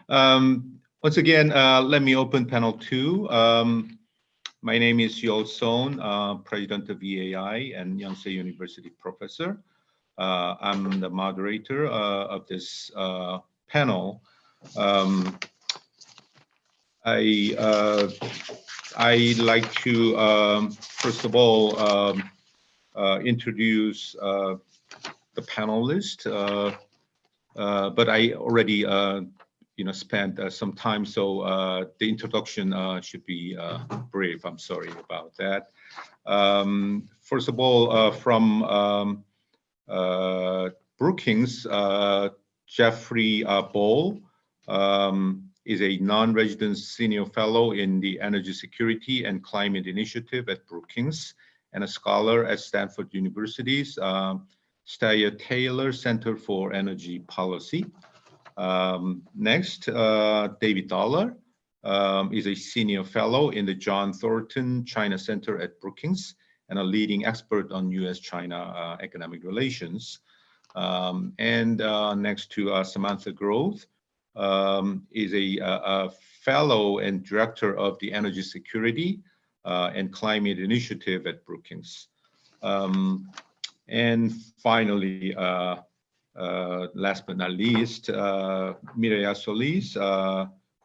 Once again, let me open panel 2. My name is Yul Sohn, President of EAI and Yonsei University professor. I'm the moderator of this panel. I'd like to, first of all, introduce the panelists, but I already spent some time, so the introduction should be brief. I'm sorry about that. First of all, from Brookings, Jeffrey Ball is a non-resident senior fellow in the Energy Security and Climate Initiative at Brookings and a scholar at Stanford University's Steyer Taylor Center for Energy Policy. Next, David Dollar is a senior fellow in the John Thornton China Center at Brookings and a leading expert on U.S. China economic relations. And next to Samantha Grove is a fellow and director of the Energy Security and Climate Initiative at Brookings. And finally, last but not least, Mireya Solis,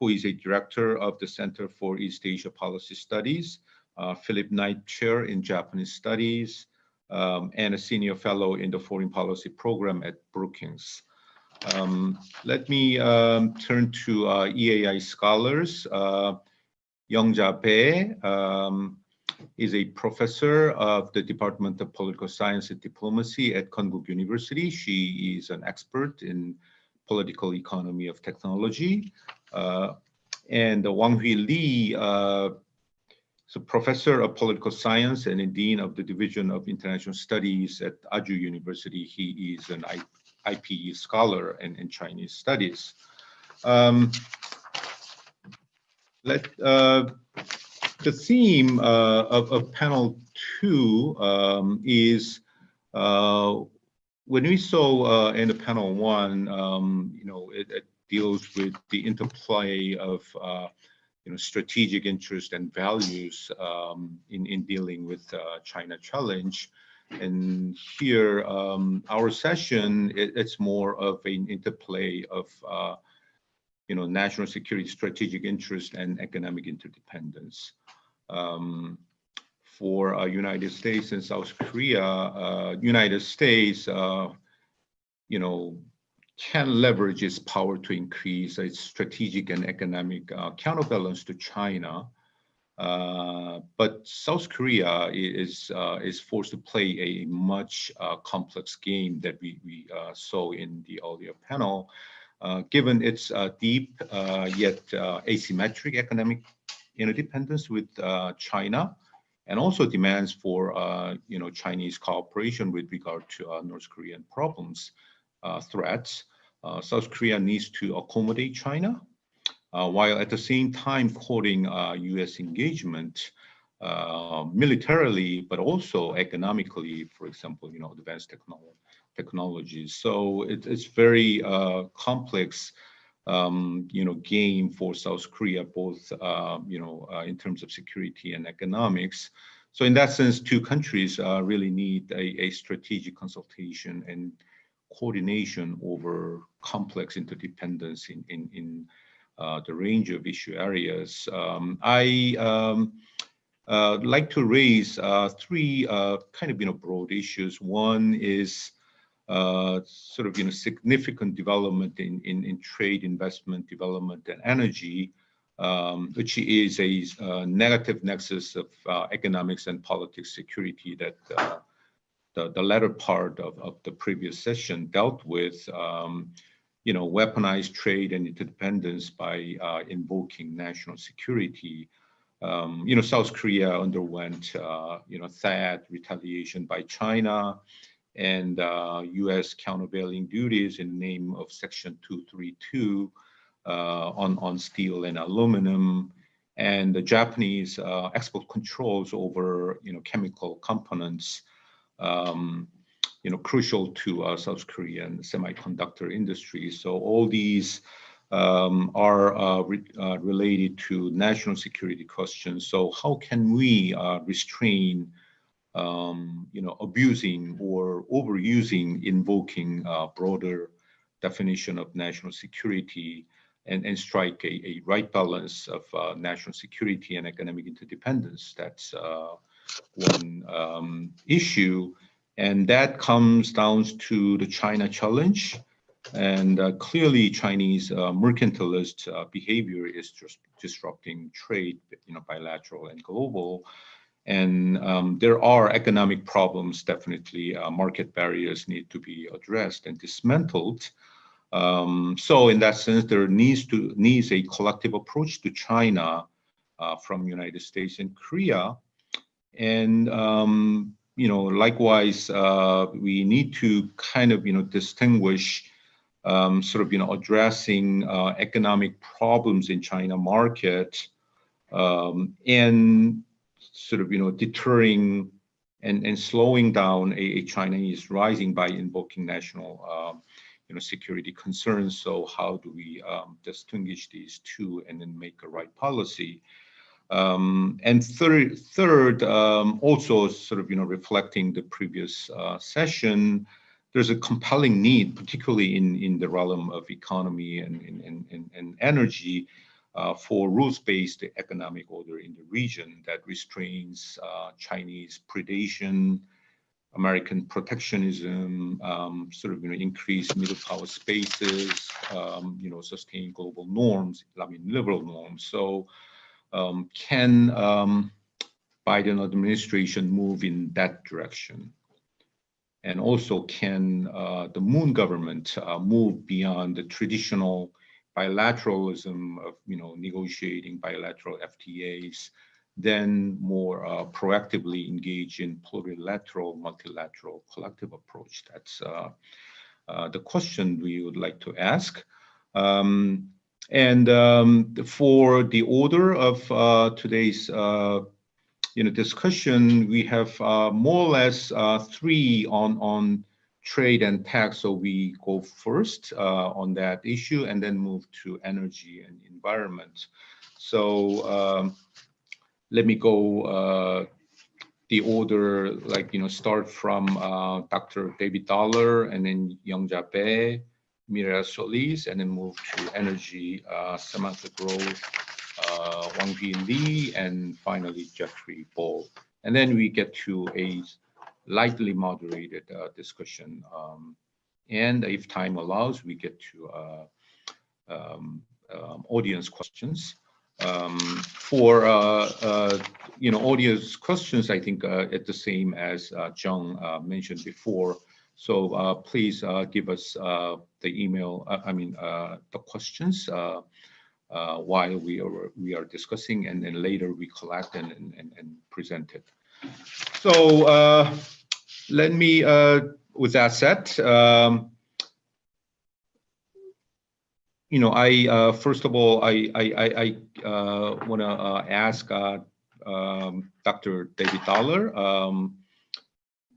who is a director of the Center for East Asia Policy Studies, Philip Knight Chair in Japanese Studies, and a senior fellow in the Foreign Policy Program at Brookings. Let me turn to EAI scholars. Youngja Bae is a professor of the Department of Political Science and Diplomacy at Konkuk University. She is an expert in political economy of technology. And Wang Hui Lee is a professor of political science and a dean of the Division of International Studies at Aju University. He is an IPE scholar in Chinese studies. The theme of panel 2 is when we saw in the panel 1, it deals with the interplay of strategic interest and values in dealing with China challenge. And here, our session, it's more of an interplay of national security, strategic interest, and economic interdependence. For United States and South Korea, United States, can leverage its power to increase its strategic and economic counterbalance to China. But South Korea is forced to play a much complex game that we saw in the earlier panel, given its deep yet asymmetric economic interdependence with China, and also demands for Chinese cooperation with regard to North Korean problems, threats. South Korea needs to accommodate China, while at the same time courting U.S. engagement militarily, but also economically, for example, advanced technologies. So it's very complex, game for South Korea, both, in terms of security and economics. So in that sense, two countries really need a strategic consultation and coordination over complex interdependence in the range of issue areas. I like to raise 3 kind of broad issues. One is sort of significant development in trade, investment, development, and energy, which is a negative nexus of economics and politics security that the latter part of the previous session dealt with. Weaponized trade and interdependence by invoking national security. South Korea underwent, THAAD retaliation by China and U.S. countervailing duties in the name of Section 232 on steel and aluminum, and the Japanese export controls over, chemical components, crucial to South Korean semiconductor industry. So all these are related to national security questions. So how can we restrain abusing or overusing, invoking broader definition of national security and strike a right balance of national security and economic interdependence? That's one issue. And that comes down to the China challenge. And clearly, Chinese mercantilist behavior is just disrupting trade, bilateral and global. And there are economic problems, definitely. Market barriers need to be addressed and dismantled. So in that sense, there needs a collective approach to China from United States and Korea. And likewise, we need to kind of distinguish addressing economic problems in China market and deterring and slowing down a Chinese rising by invoking national security concerns. So how do we distinguish these two and then make a right policy? And third, also reflecting the previous session, there's a compelling need, particularly in the realm of economy and energy, for rules-based economic order in the region that restrains Chinese predation, American protectionism, increase middle power spaces, sustain global norms, liberal norms. So can Biden administration move in that direction? And also, can the Moon government move beyond the traditional bilateralism of negotiating bilateral FTAs, then more proactively engage in plurilateral, multilateral, collective approach? That's the question we would like to ask. And for the order of today's discussion, we have more or less three on trade and tax. So we go first on that issue and then move to energy and environment. So let me go the order, start from Dr. David Dollar, and then Youngja Bae, Mira Solis, and then move to energy, Samantha Grove, Wang Jin Lee, and finally Jeffrey Ball. And then we get to a lightly moderated discussion. And if time allows, we get to audience questions. For audience questions, I think it's the same as Jung mentioned before. So please give us the email, the questions while we are discussing, and then later we collect and present it. So let me, with that said, first of all, I want to ask Dr. David Dollar.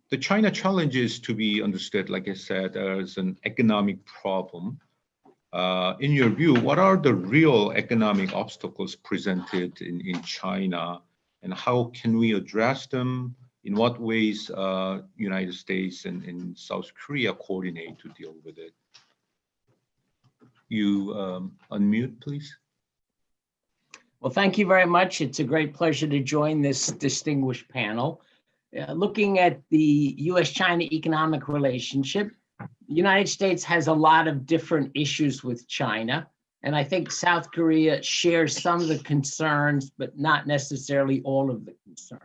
The China challenge is to be understood, like I said, as an economic problem. In your view, what are the real economic obstacles presented in China, and how can we address them? In what ways United States and South Korea coordinate to deal with it? You unmute, please. Well, thank you very much. It's a great pleasure to join this distinguished panel. Looking at the U.S.-China economic relationship, the United States has a lot of different issues with China, and I think South Korea shares some of the concerns, but not necessarily all of the concerns.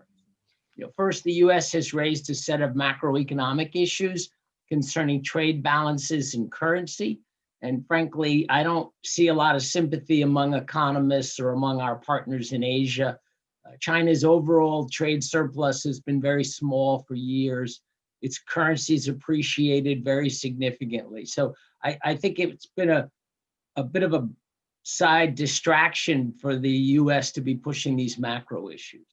First, the U.S. has raised a set of macroeconomic issues concerning trade balances and currency. And frankly, I don't see a lot of sympathy among economists or among our partners in Asia. China's overall trade surplus has been very small for years. Its currency has appreciated very significantly. So I think it's been a bit of a side distraction for the US to be pushing these macro issues.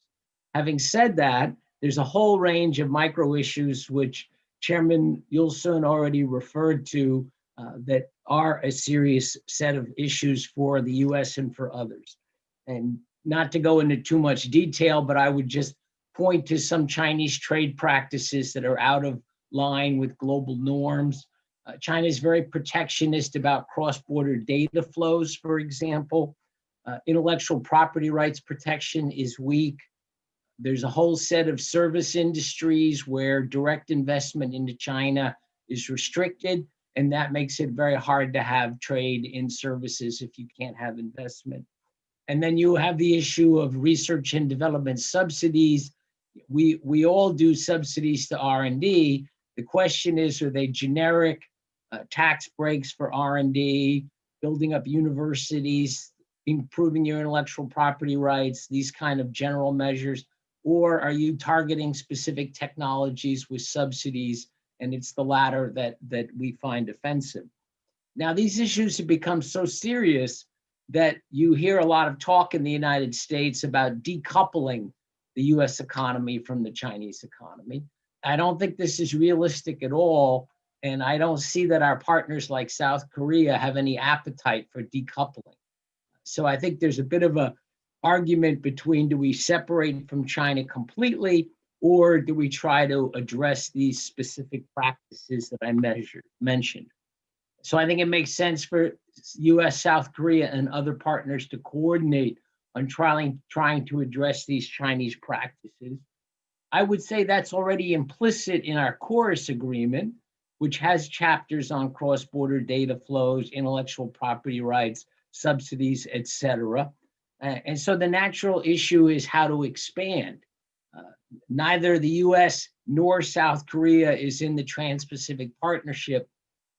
Having said that, there's a whole range of micro issues which Chairman Yul Sohn already referred to that are a serious set of issues for the US and for others. And not to go into too much detail, but I would just point to some Chinese trade practices that are out of line with global norms. China is very protectionist about cross-border data flows, for example. Intellectual property rights protection is weak. There's a whole set of service industries where direct investment into China is restricted, and that makes it very hard to have trade in services if you can't have investment. And then you have the issue of research and development subsidies. We all do subsidies to R&D. The question is, are they generic tax breaks for R&D, building up universities, improving your intellectual property rights, these kind of general measures? Or are you targeting specific technologies with subsidies? And it's the latter that we find offensive. Now, these issues have become so serious that you hear a lot of talk in the United States about decoupling the US economy from the Chinese economy. I don't think this is realistic at all. And I don't see that our partners like South Korea have any appetite for decoupling. So I think there's a bit of an argument between, do we separate from China completely, or do we try to address these specific practices that I mentioned? So I think it makes sense for U.S. South Korea and other partners to coordinate on trying to address these Chinese practices. I would say that's already implicit in our chorus agreement, which has chapters on cross-border data flows, intellectual property rights, subsidies, etc. And so the natural issue is how to expand. Neither the US nor South Korea is in the Trans-Pacific Partnership.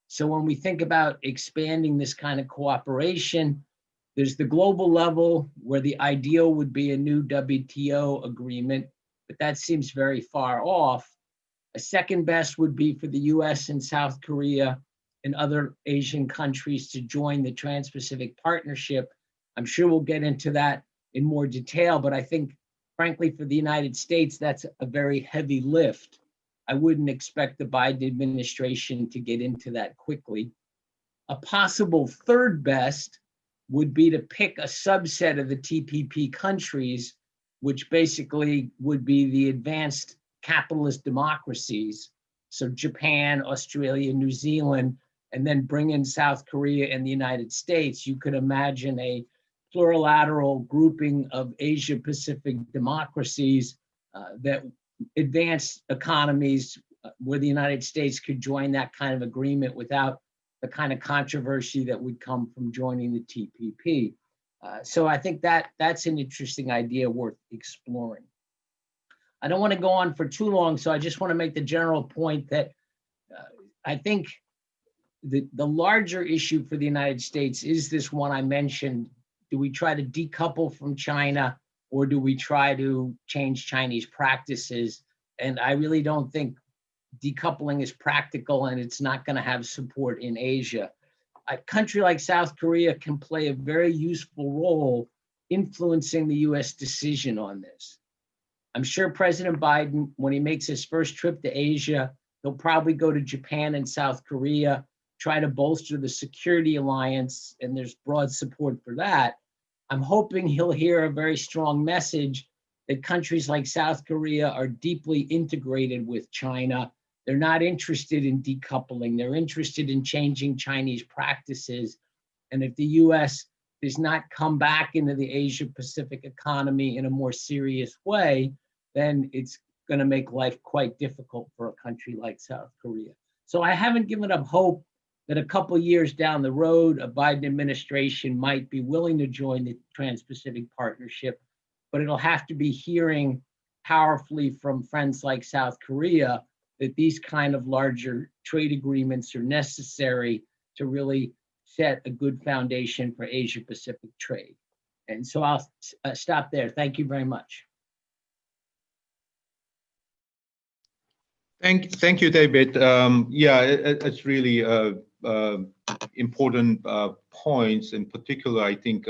So when we think about expanding this kind of cooperation, there's the global level where the ideal would be a new WTO agreement, but that seems very far off. A second best would be for the US and South Korea and other Asian countries to join the Trans-Pacific Partnership. I'm sure we'll get into that in more detail, but I think, frankly, for the United States, that's a very heavy lift. I wouldn't expect the Biden administration to get into that quickly. A possible third best would be to pick a subset of the TPP countries, which basically would be the advanced capitalist democracies, so Japan, Australia, New Zealand, and then bring in South Korea and the United States. You could imagine a plurilateral grouping of Asia-Pacific democracies that advanced economies where the United States could join that kind of agreement without the kind of controversy that would come from joining the TPP. So I think that's an interesting idea worth exploring. I don't want to go on for too long, so I just want to make the general point that I think the larger issue for the United States is this one I mentioned. Do we try to decouple from China, or do we try to change Chinese practices? And I really don't think decoupling is practical, and it's not going to have support in Asia. A country like South Korea can play a very useful role influencing the US decision on this. I'm sure President Biden, when he makes his first trip to Asia, he'll probably go to Japan and South Korea, try to bolster the security alliance, and there's broad support for that. I'm hoping he'll hear a very strong message that countries like South Korea are deeply integrated with China. They're not interested in decoupling. They're interested in changing Chinese practices. And if the US does not come back into the Asia-Pacific economy in a more serious way, then it's going to make life quite difficult for a country like South Korea. So I haven't given up hope that a couple of years down the road, a Biden administration might be willing to join the Trans-Pacific Partnership, but it'll have to be hearing powerfully from friends like South Korea that these kind of larger trade agreements are necessary to really set a good foundation for Asia-Pacific trade. And so I'll stop there. Thank you very much. Thank you, David. Yeah, it's really important points. In particular, I think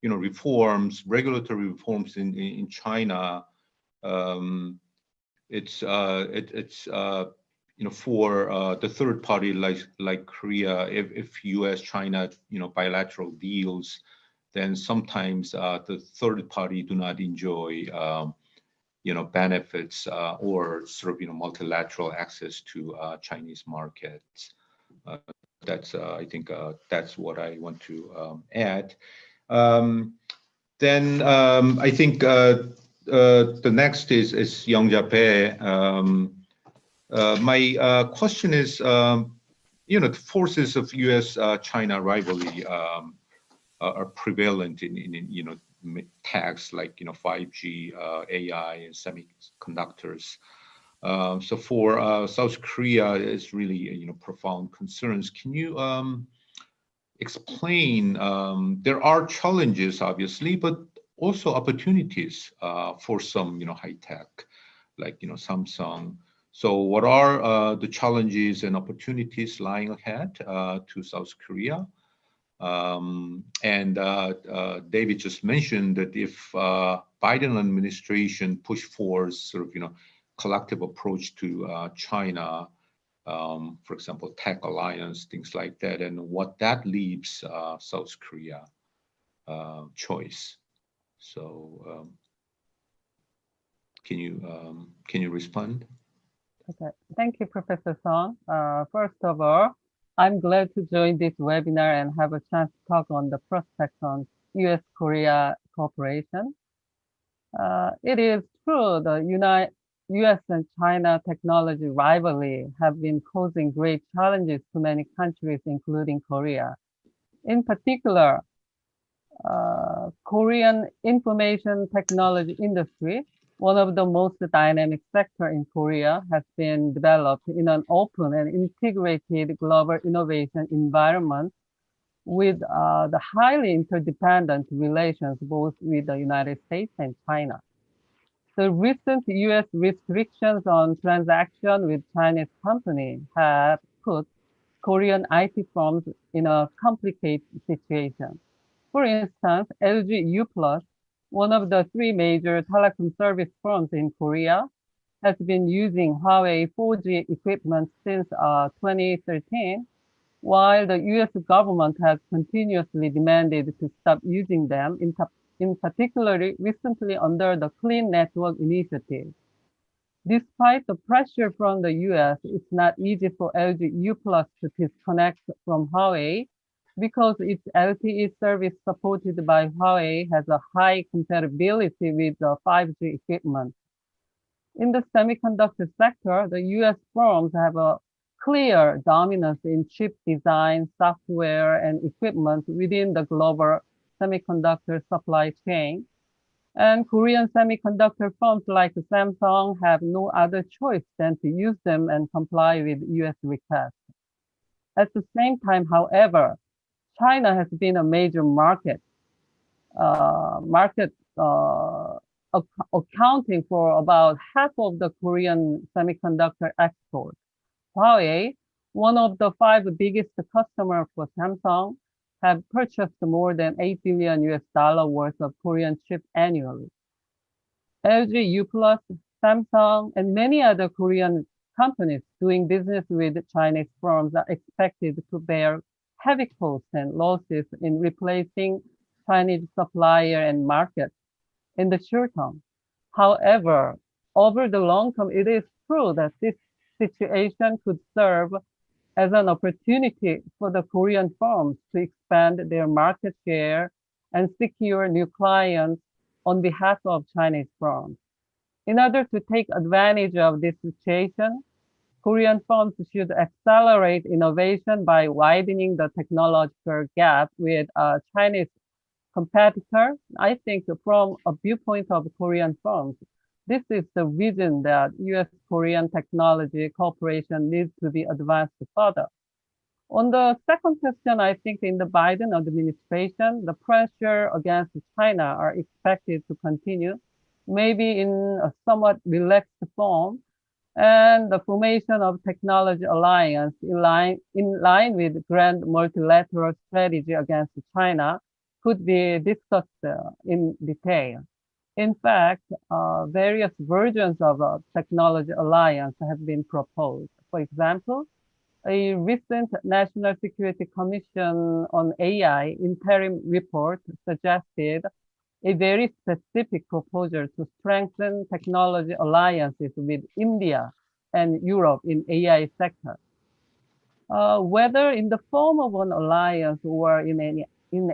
reforms, regulatory reforms in China. It's for the third party like Korea, if U.S. China bilateral deals, then sometimes the third party do not enjoy benefits or sort of multilateral access to Chinese markets. That's I think that's what I want to add. Then I think the next is Young Jae. My question is, the forces of U.S. China rivalry are prevalent in tags like 5G, AI, and semiconductors. So for South Korea, it's really profound concerns. Can you explain? There are challenges, obviously, but also opportunities for some high tech, like Samsung. So what are the challenges and opportunities lying ahead to South Korea? And David just mentioned that if Biden administration push for sort of collective approach to China, for example, tech alliance, things like that, and what that leaves South Korea choice. So can you respond? Okay, thank you, Professor Song. First of all, I'm glad to join this webinar and have a chance to talk on the prospects on U.S. Korea cooperation. It is true the U.S. and China technology rivalry have been causing great challenges to many countries, including Korea. In particular, Korean information technology industry, one of the most dynamic sector in Korea, has been developed in an open and integrated global innovation environment with the highly interdependent relations both with the United States and China. The recent U.S. restrictions on transaction with Chinese companies have put Korean IT firms in a complicated situation. For instance, LG U+, one of the three major telecom service firms in Korea, has been using Huawei 4G equipment since 2013, while the U.S. government has continuously demanded to stop using them, in particular recently under the Clean Network Initiative. Despite the pressure from the U.S., it's not easy for LG U+ to disconnect from Huawei because its LTE service supported by Huawei has a high compatibility with the 5G equipment. In the semiconductor sector, the U.S. firms have a clear dominance in chip design, software, and equipment within the global semiconductor supply chain. And Korean semiconductor firms like Samsung have no other choice than to use them and comply with U.S. requests. At the same time, however, China has been a major market accounting for about half of the Korean semiconductor export. Huawei, one of the 5 biggest customers for Samsung, have purchased more than $8 billion worth of Korean chips annually. LG U+, Samsung, and many other Korean companies doing business with Chinese firms are expected to bear heavy costs and losses in replacing Chinese supplier and markets in the short term. However, over the long term, it is true that this situation could serve as an opportunity for the Korean firms to expand their market share and secure new clients on behalf of Chinese firms. In order to take advantage of this situation, Korean firms should accelerate innovation by widening the technological gap with a Chinese competitor. I think from a viewpoint of Korean firms, this is the reason that U.S.-Korean technology cooperation needs to be advanced further. On the second question, I think in the Biden administration, the pressure against China are expected to continue, maybe in a somewhat relaxed form, and the formation of technology alliance in line with grand multilateral strategy against China could be discussed in detail. In fact, various versions of a technology alliance have been proposed. For example, a recent National Security Commission on AI interim report suggested a very specific proposal to strengthen technology alliances with India and Europe in AI sector. Whether in the form of an alliance or in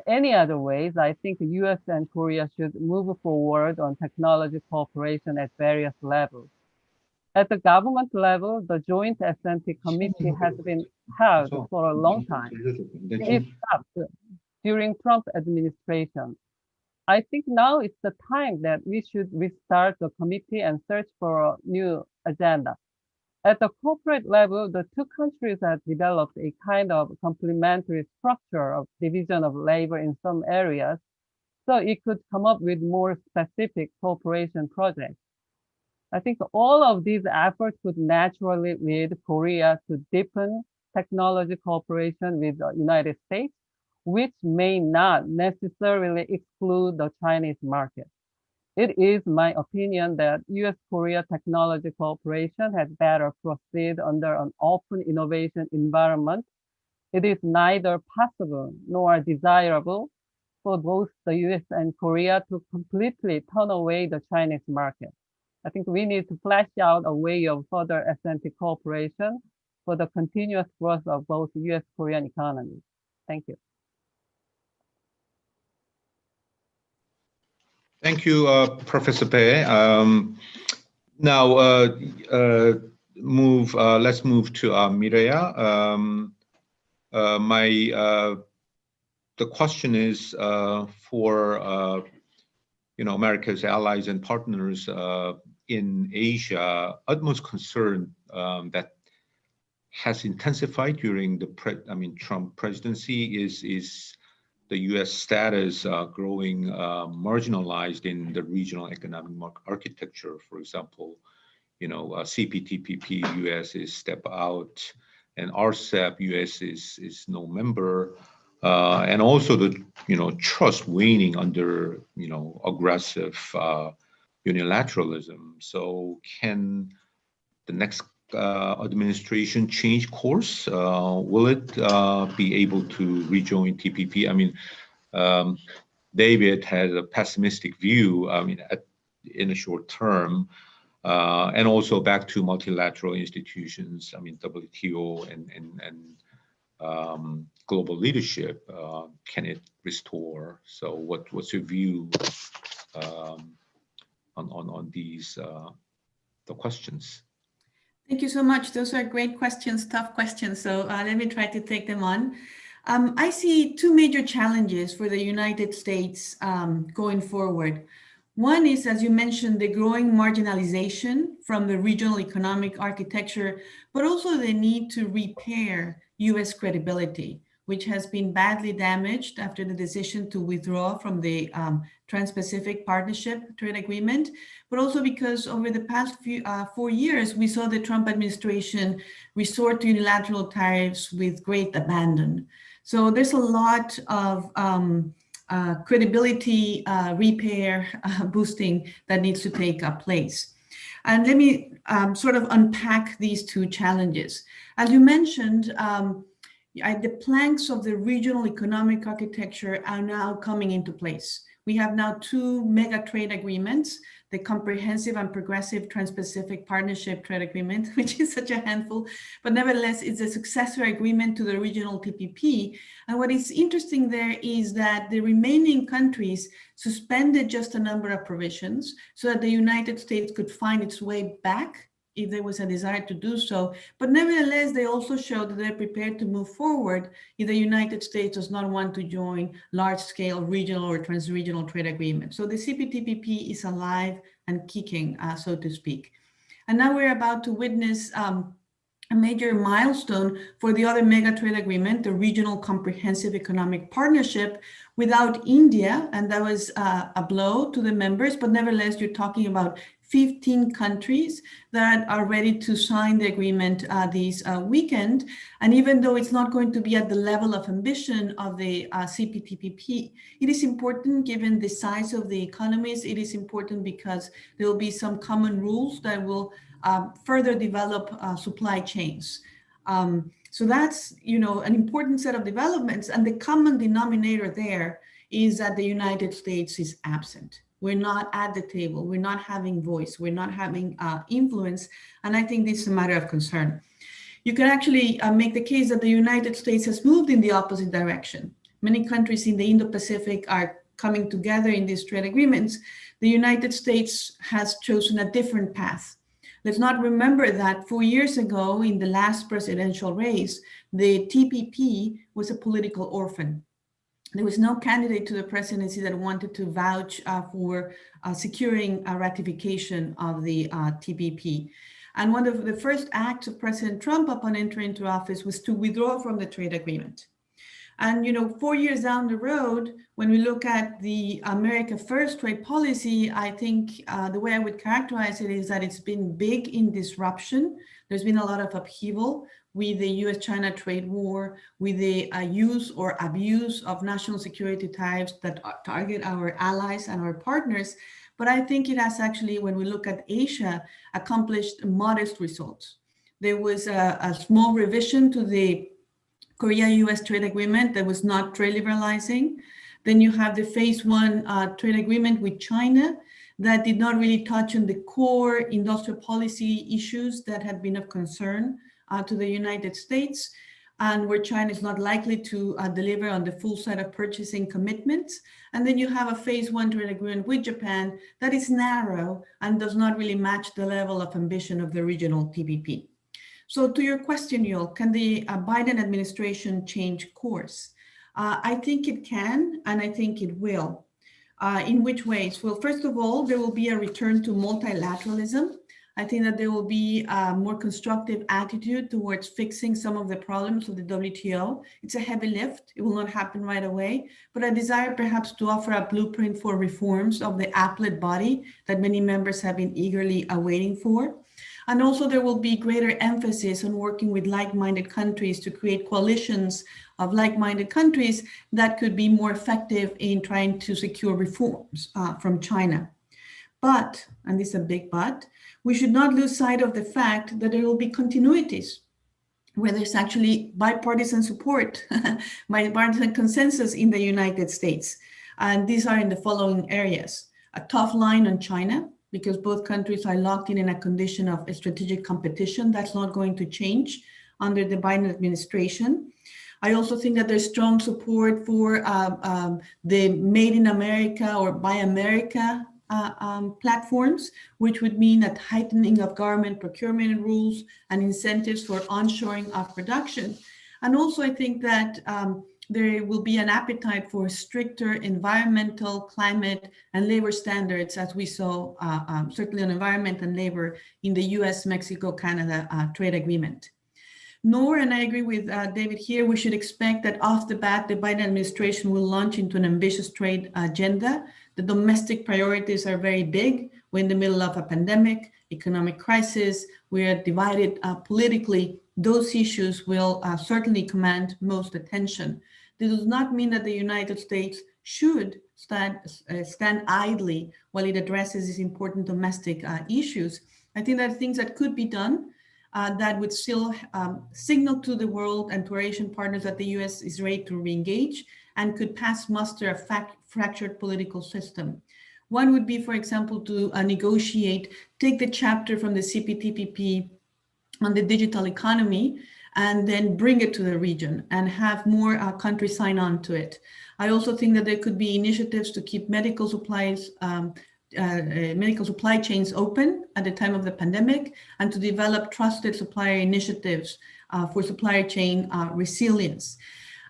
any other ways, I think the U.S. and Korea should move forward on technology cooperation at various levels. At the government level, the Joint S&T Committee has been held for a long time. It stopped during Trump administration. I think now is the time that we should restart the committee and search for a new agenda. At the corporate level, the two countries have developed a kind of complementary structure of division of labor in some areas, so it could come up with more specific cooperation projects. I think all of these efforts would naturally lead Korea to deepen technology cooperation with the United States, which may not necessarily exclude the Chinese market. It is my opinion that U.S.-Korea technology cooperation had better proceed under an open innovation environment. It is neither possible nor desirable for both the U.S. and Korea to completely turn away the Chinese market. I think we need to flesh out a way of further S&T cooperation for the continuous growth of both U.S.-Korean economies. Thank you. Thank you, Professor Bae. Now, let's move to Mireya. The question is for America's allies and partners in Asia. Utmost concern that has intensified during the Trump presidency is the U.S. status growing marginalized in the regional economic architecture. For example, CPTPP, U.S. is step out, and RCEP, U.S. is no member, and also the trust waning under aggressive unilateralism. So can the next administration change course? Will it be able to rejoin TPP? I mean, David has a pessimistic view. In a short term, and also back to multilateral institutions. WTO and global leadership. Can it restore? So, what's your view on these the questions? Thank you so much. Those are great questions, tough questions. So let me try to take them on. I see two major challenges for the United States going forward. One is, as you mentioned, the growing marginalization from the regional economic architecture, but also the need to repair U.S. credibility, which has been badly damaged after the decision to withdraw from the Trans-Pacific Partnership Trade Agreement, but also because over the past 4 years, we saw the Trump administration resort to unilateral tariffs with great abandon. So there's a lot of credibility repair boosting that needs to take place. And let me sort of unpack these two challenges. As you mentioned, the planks of the regional economic architecture are now coming into place. We have now two mega trade agreements, the Comprehensive and Progressive Trans-Pacific Partnership Trade Agreement, which is such a handful, but nevertheless, it's a successor agreement to the regional TPP. And what is interesting there is that the remaining countries suspended just a number of provisions so that the United States could find its way back if there was a desire to do so. But nevertheless, they also showed that they're prepared to move forward if the United States does not want to join large-scale regional or trans-regional trade agreements. So the CPTPP is alive and kicking, so to speak. And now we're about to witness a major milestone for the other mega trade agreement, the Regional Comprehensive Economic Partnership without India. And that was a blow to the members, but nevertheless, you're talking about 15 countries that are ready to sign the agreement this weekend. And even though it's not going to be at the level of ambition of the CPTPP, it is important given the size of the economies. It is important because there will be some common rules that will further develop supply chains. So that's, an important set of developments. And the common denominator there is that the United States is absent. We're not at the table. We're not having voice. We're not having influence. And I think this is a matter of concern. You can actually make the case that the United States has moved in the opposite direction. Many countries in the Indo-Pacific are coming together in these trade agreements. The United States has chosen a different path. Let's not remember that 4 years ago in the last presidential race, the TPP was a political orphan. There was no candidate to the presidency that wanted to vouch for securing a ratification of the TPP. And one of the first acts of President Trump upon entering into office was to withdraw from the trade agreement. And 4 years down the road, when we look at the America First trade policy, I think the way I would characterize it is that it's been big in disruption. There's been a lot of upheaval with the U.S. China trade war, with the use or abuse of national security tariffs that target our allies and our partners. But I think it has actually, when we look at Asia, accomplished modest results. There was a small revision to the Korea-U.S. trade agreement that was not trade liberalizing. Then you have the phase one trade agreement with China that did not really touch on the core industrial policy issues that had been of concern to the United States, and where China is not likely to deliver on the full set of purchasing commitments. And then you have a phase one trade agreement with Japan that is narrow and does not really match the level of ambition of the regional TPP. So to your question, Yul, can the Biden administration change course? I think it can, and I think it will. In which ways? Well, first of all, there will be a return to multilateralism. I think that there will be a more constructive attitude towards fixing some of the problems of the WTO. It's a heavy lift. It will not happen right away, but I desire perhaps to offer a blueprint for reforms of the appellate body that many members have been eagerly awaiting for. And also there will be greater emphasis on working with like-minded countries to create coalitions of like-minded countries that could be more effective in trying to secure reforms from China. But, and this is a big but, we should not lose sight of the fact that there will be continuities where there's actually bipartisan support, bipartisan consensus in the United States. And these are in the following areas: a tough line on China, because both countries are locked in a condition of a strategic competition. That's not going to change under the Biden administration. I also think that there's strong support for the Made in America or Buy America platforms, which would mean a tightening of government procurement rules and incentives for onshoring of production. And also I think that there will be an appetite for stricter environmental, climate, and labor standards, as we saw certainly on environment and labor in the U.S. Mexico-Canada trade agreement. Nor, and I agree with David here, we should expect that off the bat, the Biden administration will launch into an ambitious trade agenda. The domestic priorities are very big. We're in the middle of a pandemic, economic crisis. We are divided politically. Those issues will certainly command most attention. This does not mean that the United States should stand idly while it addresses these important domestic issues. I think there are things that could be done that would still signal to the world and to our Asian partners that the U.S. is ready to re-engage and could pass muster a fractured political system. One would be, for example, to negotiate, take the chapter from the CPTPP on the digital economy and then bring it to the region and have more countries sign on to it. I also think that there could be initiatives to keep medical supplies, medical supply chains open at the time of the pandemic, and to develop trusted supplier initiatives for supply chain resilience.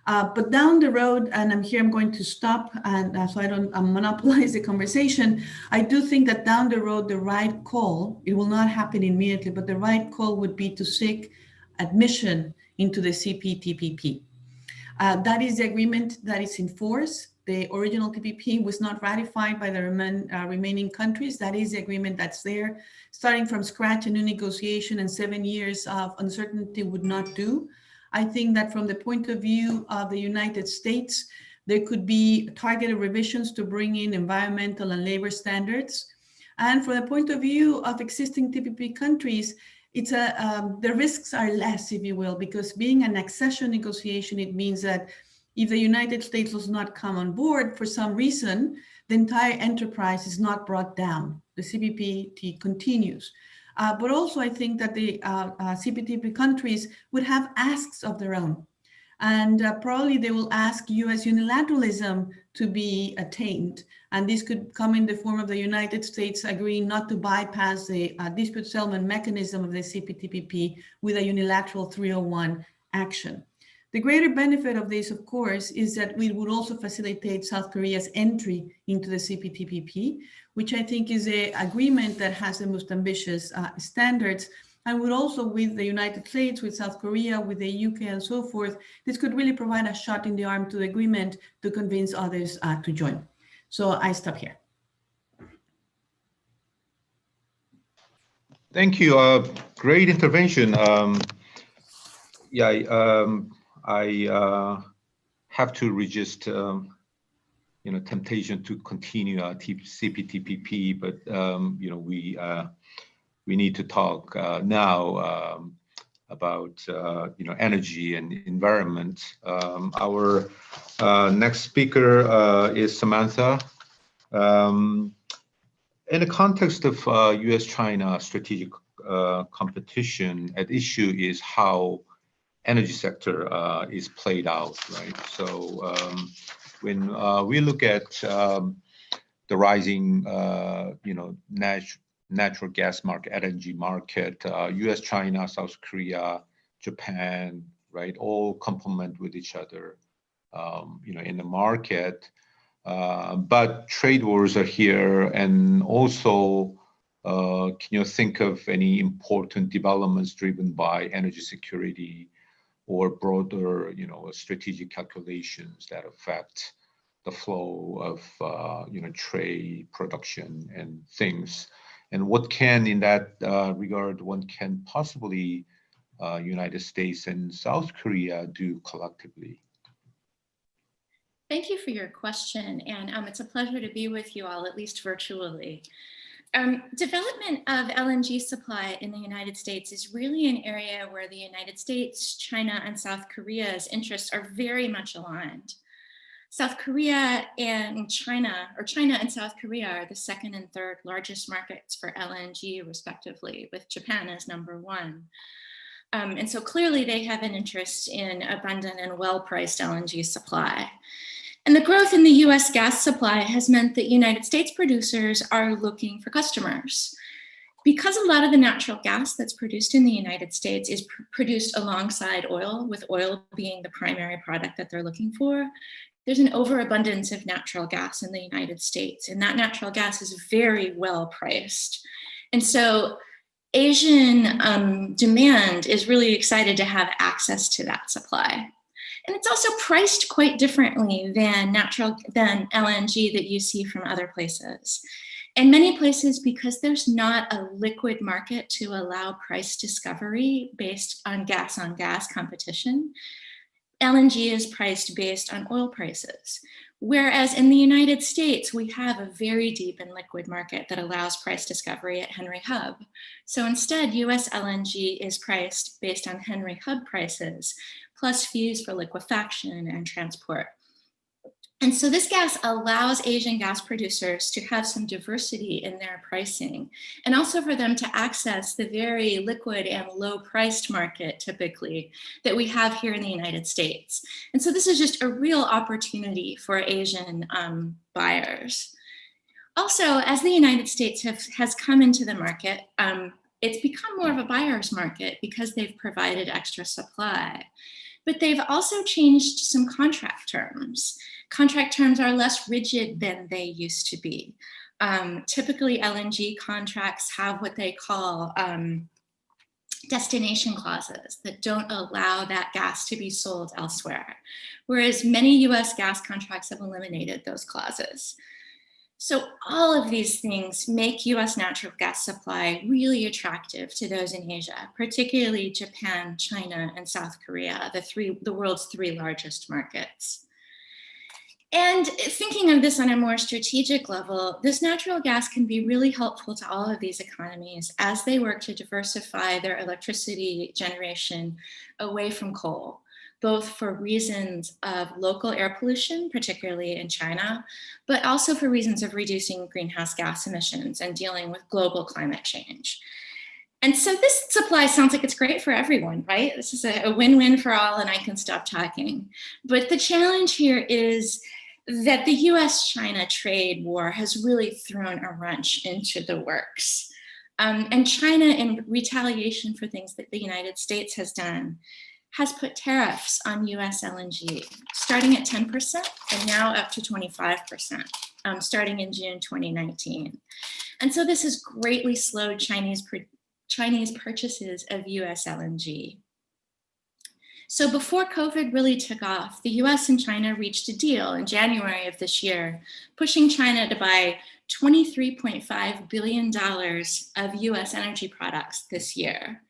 But down the road, and I'm going to stop, and so I don't monopolize the conversation, I do think that down the road, the right call, it will not happen immediately, but the right call would be to seek admission into the CPTPP. That is the agreement that is in force. the original TPP was not ratified by the remaining countries. That is the agreement that's there. Starting from scratch, a new negotiation and 7 years of uncertainty would not do. I think that from the point of view of the United States, there could be targeted revisions to bring in environmental and labor standards. And from the point of view of existing TPP countries, it's the risks are less, if you will, because being an accession negotiation, it means that if the United States does not come on board for some reason, the entire enterprise is not brought down. The CPTPP continues. But also I think that the CPTPP countries would have asks of their own. And probably they will ask US unilateralism to be attained. And this could come in the form of the United States agreeing not to bypass the dispute settlement mechanism of the CPTPP with a unilateral 301 action. The greater benefit of this, of course, is that we would also facilitate South Korea's entry into the CPTPP, which I think is an agreement that has the most ambitious standards. And would also, with the United States, with South Korea, with the UK and so forth, this could really provide a shot in the arm to the agreement to convince others to join. So I stop here. Thank you. Great intervention. I have to resist, temptation to continue CPTPP, but we need to talk now about energy and environment. Our next speaker is Samantha. In the context of U.S. China strategic competition, at issue is how energy sector is played out, right? So when we look at the rising, natural gas market, LNG market, U.S., China, South Korea, Japan, right, all complement with each other, in the market. But trade wars are here, and also, can you think of any important developments driven by energy security or broader, strategic calculations that affect the flow of, trade, production, and things? And what can, in that regard, one can possibly United States and South Korea do collectively? Thank you for your question, and it's a pleasure to be with you all, at least virtually. Development of LNG supply in the United States is really an area where the United States, China, and South Korea's interests are very much aligned. South Korea and China, or China and South Korea, are the second and third largest markets for LNG, respectively, with Japan as #1. And so clearly they have an interest in abundant and well-priced LNG supply. And the growth in the US gas supply has meant that United States producers are looking for customers. Because a lot of the natural gas that's produced in the United States is produced alongside oil, with oil being the primary product that they're looking for, there's an overabundance of natural gas in the United States, and that natural gas is very well priced. And so Asian demand is really excited to have access to that supply. And it's also priced quite differently than LNG that you see from other places. In many places, because there's not a liquid market to allow price discovery based on gas competition, LNG is priced based on oil prices. Whereas in the United States, we have a very deep and liquid market that allows price discovery at Henry Hub. So instead, US LNG is priced based on Henry Hub prices, plus fees for liquefaction and transport. And so this gas allows Asian gas producers to have some diversity in their pricing, and also for them to access the very liquid and low-priced market, typically, that we have here in the United States. And so this is just a real opportunity for Asian buyers. Also, as the United States has come into the market, it's become more of a buyer's market because they've provided extra supply. But they've also changed some contract terms. Contract terms are less rigid than they used to be. Typically, LNG contracts have what they call destination clauses that don't allow that gas to be sold elsewhere, whereas many US gas contracts have eliminated those clauses. So all of these things make US natural gas supply really attractive to those in Asia, particularly Japan, China, and South Korea, the world's three largest markets. And thinking of this on a more strategic level, this natural gas can be really helpful to all of these economies as they work to diversify their electricity generation away from coal, both for reasons of local air pollution, particularly in China, but also for reasons of reducing greenhouse gas emissions and dealing with global climate change. And so this supply sounds like it's great for everyone, right? This is a win-win for all, and I can stop talking. But the challenge here is that the US China trade war has really thrown a wrench into the works. And China, in retaliation for things that the United States has done, has put tariffs on US LNG, starting at 10% and now up to 25%, starting in June 2019. And so this has greatly slowed Chinese purchases of US LNG. So before COVID really took off, the US and China reached a deal in January of this year, pushing China to buy $23.5 billion of US energy products this year.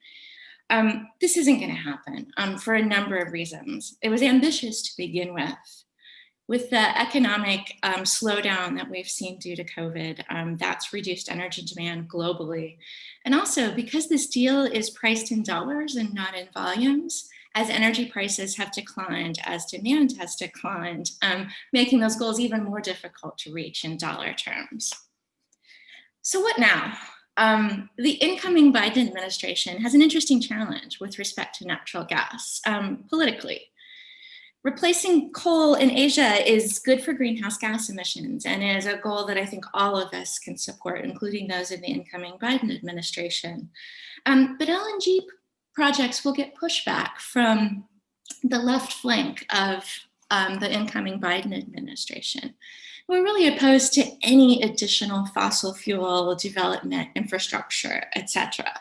This isn't going to happen for a number of reasons. It was ambitious to begin with. With the economic slowdown that we've seen due to COVID, that's reduced energy demand globally. And also because this deal is priced in dollars and not in volumes, as energy prices have declined, as demand has declined, making those goals even more difficult to reach in dollar terms. So what now? The incoming Biden administration has an interesting challenge with respect to natural gas politically. Replacing coal in Asia is good for greenhouse gas emissions and is a goal that I think all of us can support, including those of the incoming Biden administration. But LNG projects will get pushback from the left flank of the incoming Biden administration. We're really opposed to any additional fossil fuel development, infrastructure, et cetera.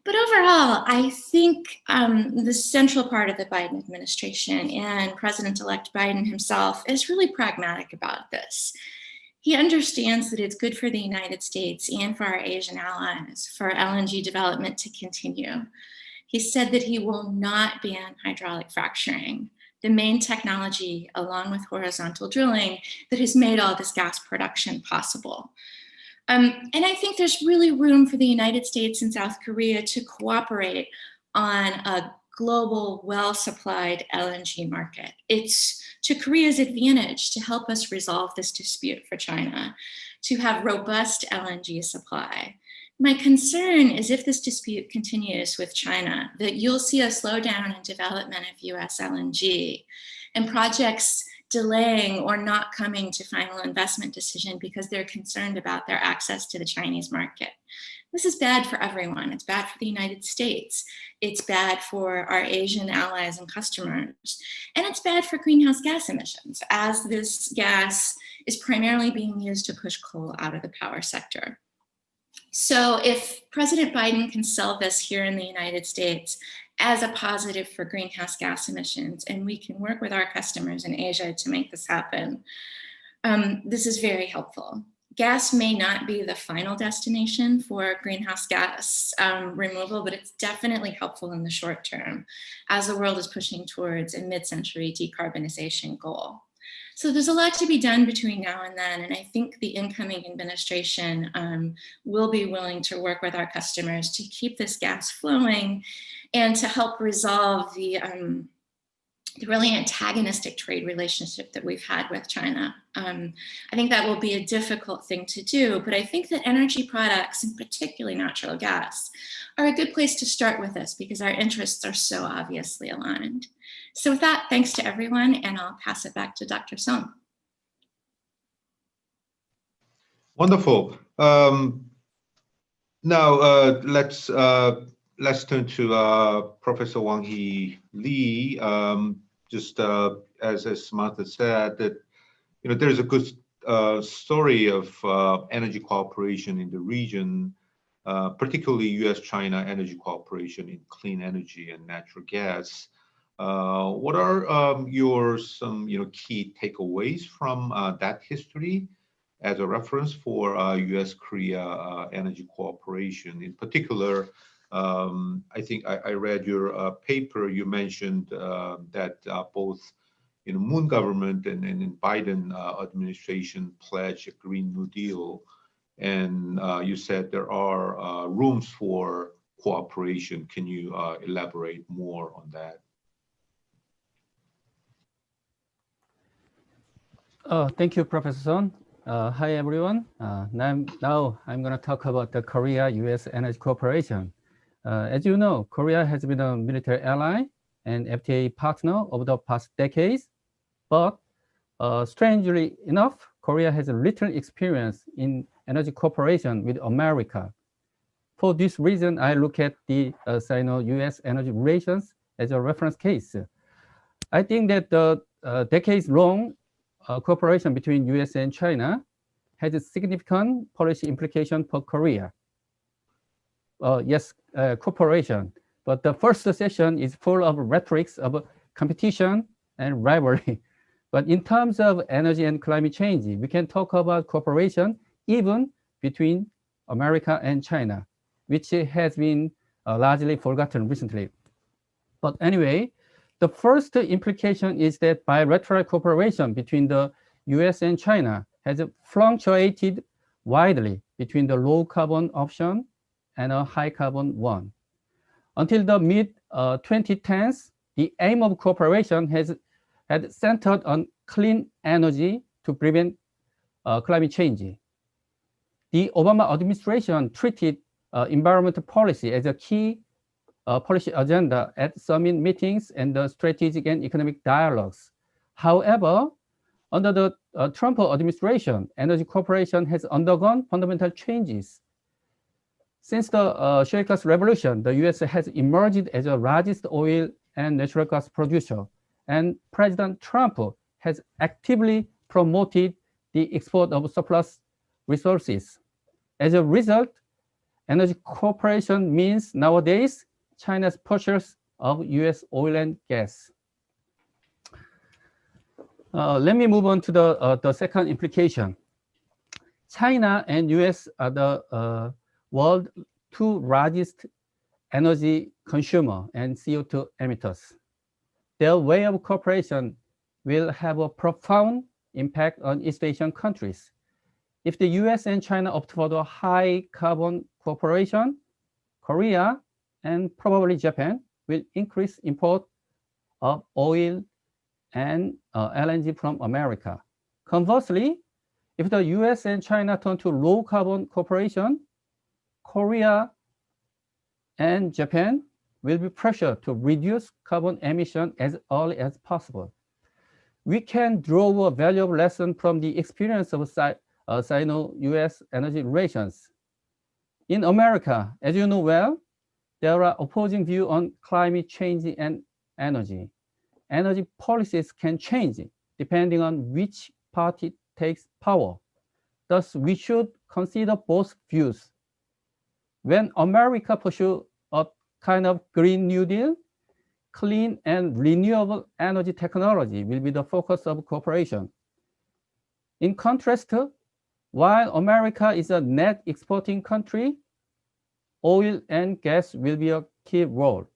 But overall, I think the central part of the Biden administration and President-elect Biden himself is really pragmatic about this. He understands that it's good for the United States and for our Asian allies for LNG development to continue. He said that he will not ban hydraulic fracturing, the main technology along with horizontal drilling that has made all this gas production possible. And I think there's really room for the United States and South Korea to cooperate on a global, well-supplied LNG market. It's to Korea's advantage to help us resolve this dispute for China, to have robust LNG supply. My concern is if this dispute continues with China, that you'll see a slowdown in development of US LNG and projects delaying or not coming to final investment decision because they're concerned about their access to the Chinese market. This is bad for everyone. It's bad for the United States. It's bad for our Asian allies and customers. And it's bad for greenhouse gas emissions, as this gas is primarily being used to push coal out of the power sector. So if President Biden can sell this here in the United States as a positive for greenhouse gas emissions, and we can work with our customers in Asia to make this happen, this is very helpful. Gas may not be the final destination for greenhouse gas removal, but it's definitely helpful in the short term as the world is pushing towards a mid-century decarbonization goal. So there's a lot to be done between now and then, and I think the incoming administration will be willing to work with our customers to keep this gas flowing and to help resolve the really antagonistic trade relationship that we've had with China. I think that will be a difficult thing to do, but I think that energy products, and particularly natural gas, are a good place to start with this because our interests are so obviously aligned. So with that, thanks to everyone, and I'll pass it back to Dr. Sohn. Wonderful. Now let's turn to Professor Wang-Hee Lee. Just as Samantha said, that there's a good story of energy cooperation in the region. particularly U.S. China energy cooperation in clean energy and natural gas. What are your some key takeaways from that history as a reference for U.S. Korea energy cooperation? In particular, I think I read your paper. You mentioned that both in Moon government and in Biden administration pledged a Green New Deal, and you said there are rooms for cooperation. Can you elaborate more on that? Thank you, Professor Sohn. Hi, everyone. Now I'm going to talk about the Korea-U.S. energy cooperation. As you know, Korea has been a military ally and FTA partner over the past decades, but strangely enough, Korea has little experience in energy cooperation with America. For this reason, I look at the Sino-U.S. energy relations as a reference case. I think that the decades-long cooperation between U.S. and China has a significant policy implication for Korea. Yes, cooperation, but the first session is full of rhetorics of competition and rivalry. But in terms of energy and climate change, we can talk about cooperation even between America and China, which has been largely forgotten recently. But anyway, the first implication is that bilateral cooperation between the US and China has fluctuated widely between the low carbon option and a high carbon one. Until the mid-2010s, the aim of cooperation had centered on clean energy to prevent climate change. The Obama administration treated environmental policy as a key policy agenda at summit meetings and the strategic and economic dialogues. However, under the Trump administration, energy cooperation has undergone fundamental changes. Since the shale gas revolution, the US has emerged as the largest oil and natural gas producer, and President Trump has actively promoted the export of surplus resources. As a result, energy cooperation means nowadays China's purchase of US oil and gas. Let me move on to the second implication. China and US are the world's two largest energy consumer and CO2 emitters. Their way of cooperation will have a profound impact on East Asian countries. If the US and China opt for the high carbon cooperation, Korea and probably Japan will increase import of oil and LNG from America. Conversely, if the US and China turn to low carbon cooperation, Korea and Japan will be pressured to reduce carbon emission as early as possible. We can draw a valuable lesson from the experience of Sino-US energy relations. In America, as you know well, there are opposing views on climate change and energy. Energy policies can change depending on which party takes power. Thus, we should consider both views. When America pursues a kind of Green New Deal, clean and renewable energy technology will be the focus of cooperation. In contrast, while America is a net exporting country, oil and gas will be a key role.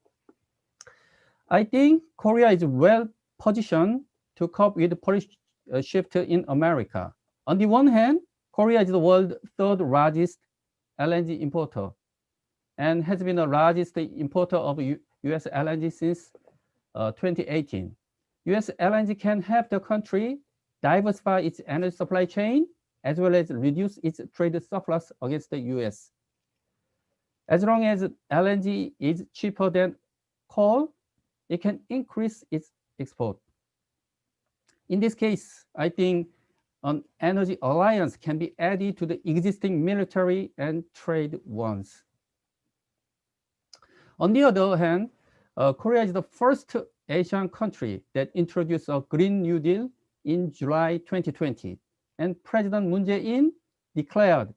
I think Korea is well positioned to cope with the policy shift in America. On the one hand, Korea is the world's third largest LNG importer and has been the largest importer of US LNG since 2018. US LNG can help the country diversify its energy supply chain as well as reduce its trade surplus against the US. As long as LNG is cheaper than coal, it can increase its export. In this case, I think an energy alliance can be added to the existing military and trade ones. On the other hand, Korea is the first Asian country that introduced a Green New Deal in July 2020, and President Moon Jae-in declared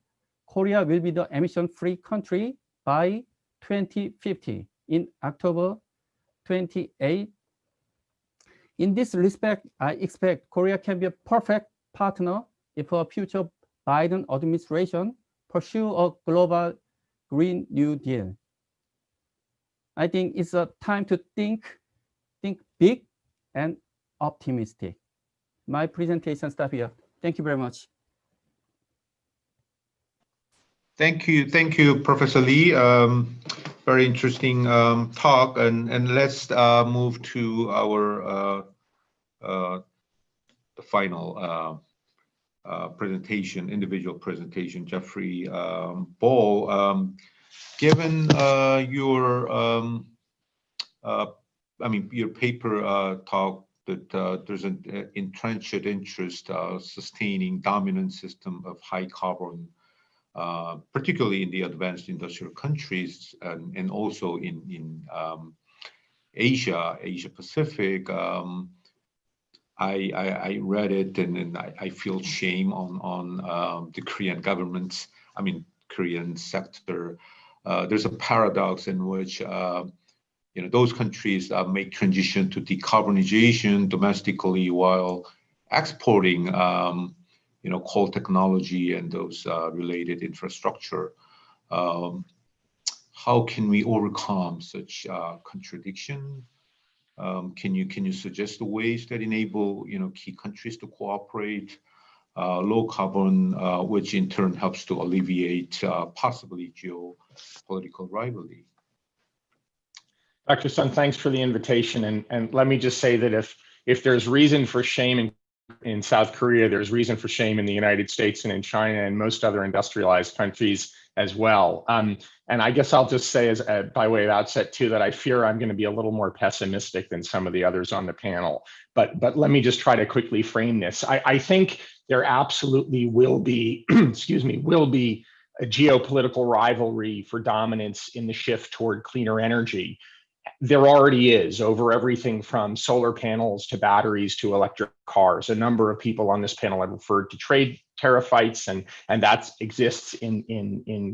Korea will be the emission-free country by 2050 in October 28. In this respect, I expect Korea can be a perfect partner if a future Biden administration pursue a global Green New Deal. I think it's a time to think big and optimistic. My presentation stop here. Thank you very much. Thank you, Professor Lee. Very interesting talk, and let's move to our the final presentation, individual presentation. Jeffrey Ball, given your your paper talk that there's an entrenched interest sustaining dominant system of high carbon, particularly in the advanced industrial countries, and also in Asia Pacific. I read it, and I feel shame on the Korean government. Korean sector. There's a paradox in which those countries make transition to decarbonization domestically while exporting coal technology and those related infrastructure. How can we overcome such contradiction? Can you suggest the ways that enable key countries to cooperate low carbon, which in turn helps to alleviate possibly geopolitical rivalry? Dr. Sohn, thanks for the invitation. And let me just say that if there's reason for shame in South Korea, there's reason for shame in the United States and in China and most other industrialized countries as well. And I guess I'll just say, as by way of outset too, that I fear I'm going to be a little more pessimistic than some of the others on the panel. But let me just try to quickly frame this. I think there absolutely will be, will be a geopolitical rivalry for dominance in the shift toward cleaner energy. There already is, over everything from solar panels to batteries to electric cars. A number of people on this panel have referred to trade tariff fights, and that exists in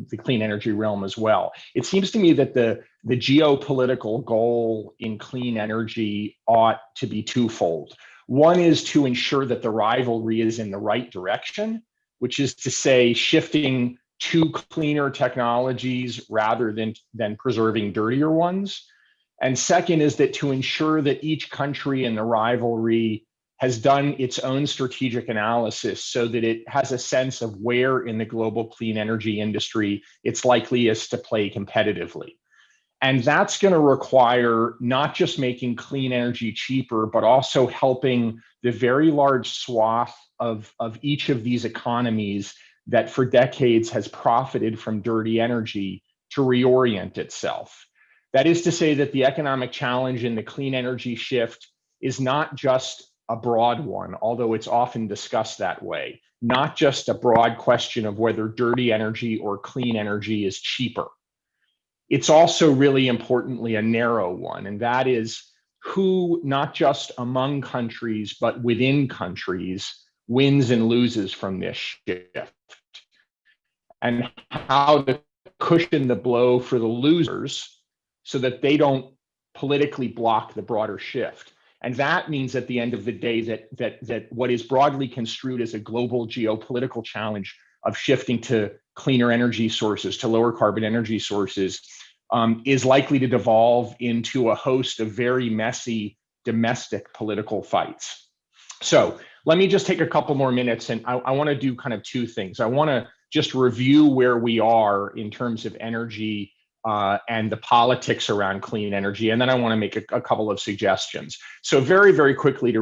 the clean energy realm as well. It seems to me that the geopolitical goal in clean energy ought to be twofold. One is to ensure that the rivalry is in the right direction, which is to say shifting to cleaner technologies rather than preserving dirtier ones. And second is that to ensure that each country in the rivalry has done its own strategic analysis so that it has a sense of where in the global clean energy industry it's likeliest to play competitively. And that's going to require not just making clean energy cheaper, but also helping the very large swath of each of these economies that for decades has profited from dirty energy to reorient itself. That is to say that the economic challenge in the clean energy shift is not just a broad one, although it's often discussed that way, not just a broad question of whether dirty energy or clean energy is cheaper. It's also really importantly a narrow one, and that is who, not just among countries, but within countries, wins and loses from this shift, and how to cushion the blow for the losers so that they don't politically block the broader shift. And that means at the end of the day that what is broadly construed as a global geopolitical challenge of shifting to cleaner energy sources, to lower carbon energy sources, is likely to devolve into a host of very messy domestic political fights. So let me just take a couple more minutes, and I want to do kind of two things. I want to just review where we are in terms of energy and the politics around clean energy. And then I want to make a couple of suggestions. So very, very quickly to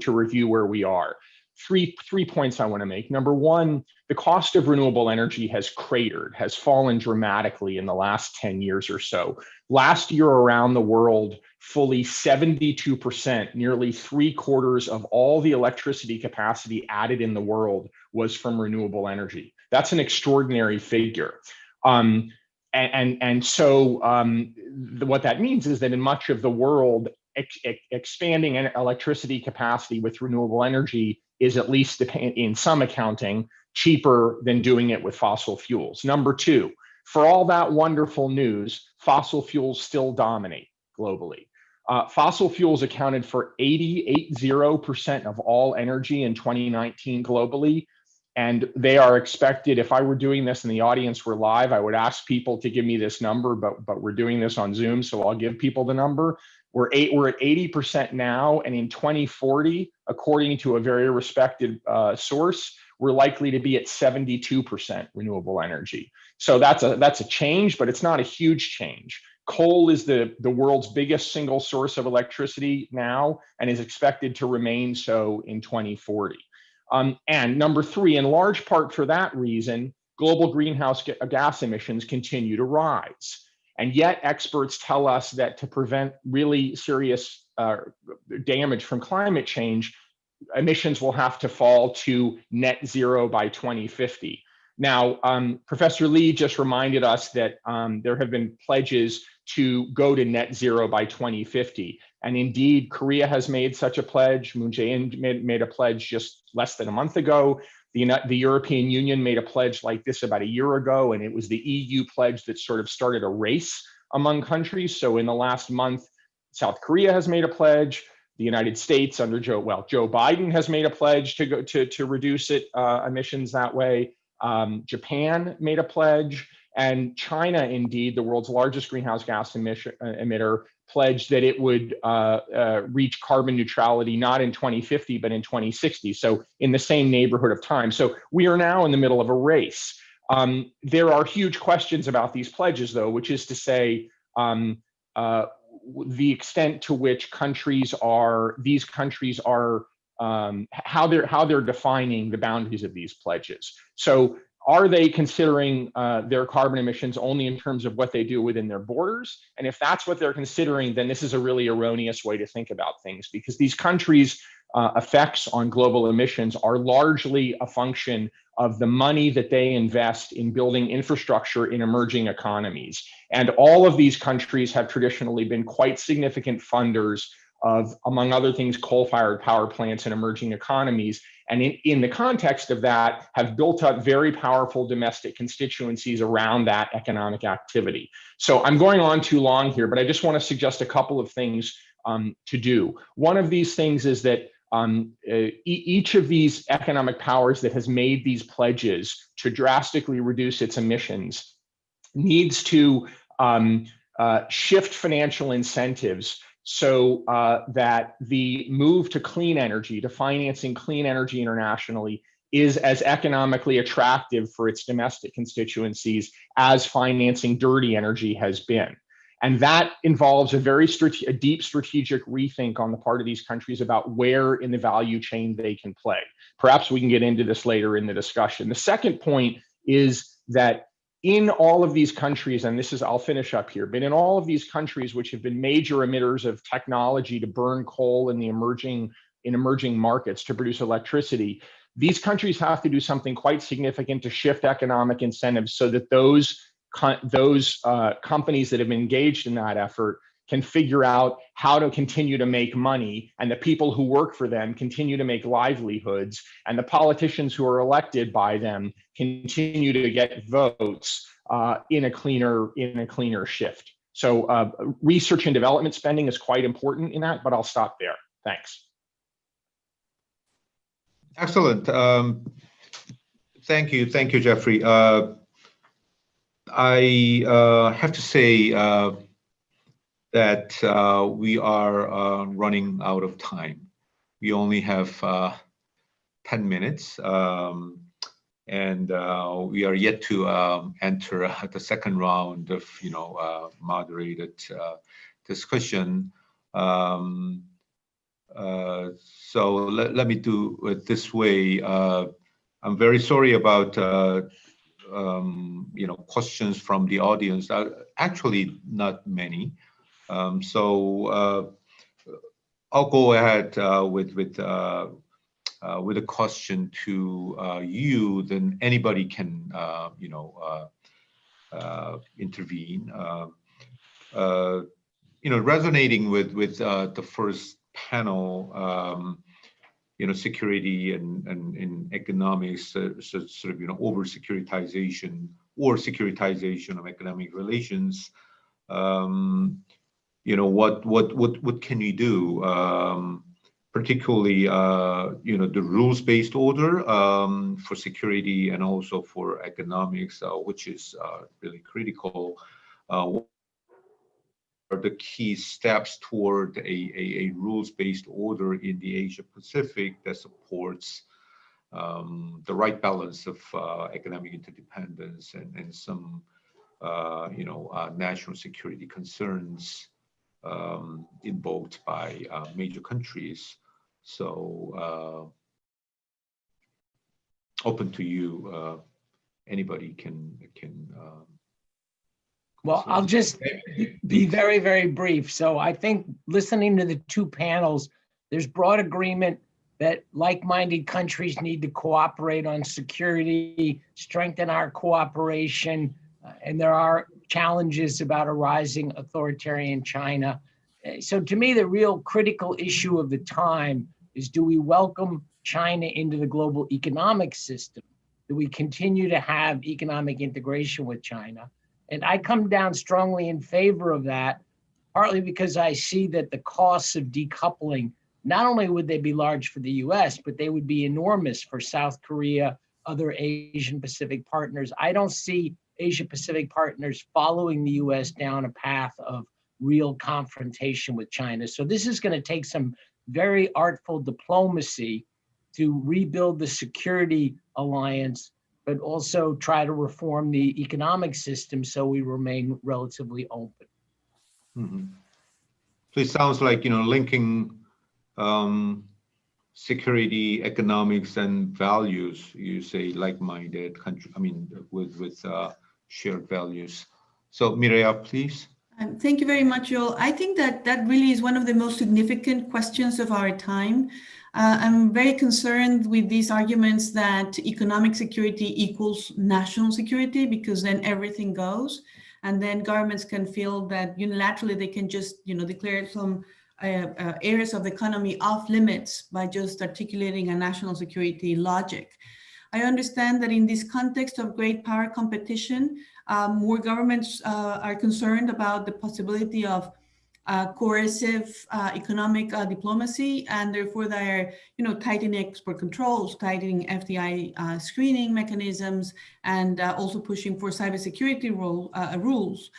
review where we are. Three points I want to make. Number one, the cost of renewable energy has cratered, has fallen dramatically in the last 10 years or so. Last year around the world, fully 72%, nearly 3/4 of all the electricity capacity added in the world was from renewable energy. That's an extraordinary figure. So what that means is that in much of the world, expanding electricity capacity with renewable energy is, at least in some accounting, cheaper than doing it with fossil fuels. Number two, for all that wonderful news, fossil fuels still dominate globally. Fossil fuels accounted for 80% of all energy in 2019 globally. And they are expected, if I were doing this and the audience were live, I would ask people to give me this number, but we're doing this on Zoom, so I'll give people the number. We're at 80% now, and in 2040, according to a very respected source, we're likely to be at 72% renewable energy. So that's a change, but it's not a huge change. Coal is the world's biggest single source of electricity now, and is expected to remain so in 2040. And number three, in large part for that reason, global greenhouse gas emissions continue to rise. And yet experts tell us that to prevent really serious damage from climate change, emissions will have to fall to net zero by 2050. Now, Professor Lee just reminded us that there have been pledges to go to net zero by 2050. And indeed, Korea has made such a pledge. Moon Jae-in made a pledge just less than a month ago. The European Union made a pledge like this about a year ago, and it was the EU pledge that sort of started a race among countries. So in the last month, South Korea has made a pledge. The United States under Joe Biden has made a pledge to go to reduce emissions that way. Japan made a pledge, and China, indeed, the world's largest greenhouse gas emitter, pledged that it would reach carbon neutrality not in 2050, but in 2060. So in the same neighborhood of time. So we are now in the middle of a race. There are huge questions about these pledges, though, which is to say, the extent to which these countries are how they're defining the boundaries of these pledges. So are they considering their carbon emissions only in terms of what they do within their borders? And if that's what they're considering, then this is a really erroneous way to think about things, because these countries' effects on global emissions are largely a function of the money that they invest in building infrastructure in emerging economies. And all of these countries have traditionally been quite significant funders of, among other things, coal-fired power plants in emerging economies. And in the context of that, have built up very powerful domestic constituencies around that economic activity. So I'm going on too long here, but I just want to suggest a couple of things to do. One of these things is that each of these economic powers that has made these pledges to drastically reduce its emissions needs to shift financial incentives so that the move to clean energy, to financing clean energy internationally, is as economically attractive for its domestic constituencies as financing dirty energy has been. And that involves a deep strategic rethink on the part of these countries about where in the value chain they can play. Perhaps we can get into this later in the discussion. The second point is that in all of these countries, and I'll finish up here, but in all of these countries which have been major emitters of technology to burn coal in emerging markets to produce electricity, these countries have to do something quite significant to shift economic incentives so that those companies that have been engaged in that effort can figure out how to continue to make money, and the people who work for them continue to make livelihoods, and the politicians who are elected by them continue to get votes in a cleaner shift. So research and development spending is quite important in that, but I'll stop there. Thanks. Excellent. Thank you, Jeffrey. I have to say that we are running out of time. We only have 10 minutes, and we are yet to enter the second round of moderated discussion. So let me do it this way. I'm very sorry about questions from the audience. Actually, not many. So I'll go ahead with a question to you. Then anybody can intervene. Resonating with the first panel, security and in economics, sort of, over securitization or securitization of economic relations. What can we do? Particularly, the rules-based order for security and also for economics, which is really critical. What are the key steps toward a rules-based order in the Asia Pacific that supports the right balance of economic interdependence and some, national security concerns invoked by major countries? So open to you. Anybody can. Well, I'll just be very, very brief. So I think listening to the two panels, there's broad agreement that like-minded countries need to cooperate on security, strengthen our cooperation, and there are challenges about a rising authoritarian China. So to me, the real critical issue of the time is, do we welcome China into the global economic system? Do we continue to have economic integration with China? And I come down strongly in favor of that, partly because I see that the costs of decoupling, not only would they be large for the US, but they would be enormous for South Korea, other Asian Pacific partners. I don't see Asia Pacific partners following the US down a path of real confrontation with China. So this is going to take some very artful diplomacy to rebuild the security alliance, but also try to reform the economic system so we remain relatively open. Mm-hmm. So it sounds like, linking security, economics, and values. You say like-minded country. With shared values. So Mireya, please. Thank you very much, Yul. I think that really is one of the most significant questions of our time. I'm very concerned with these arguments that economic security equals national security, because then everything goes, and then governments can feel that unilaterally they can just declare some areas of the economy off limits by just articulating a national security logic. I understand that in this context of great power competition, more governments are concerned about the possibility of coercive economic diplomacy, and therefore they're tightening export controls, tightening FDI screening mechanisms, and also pushing for cybersecurity rules.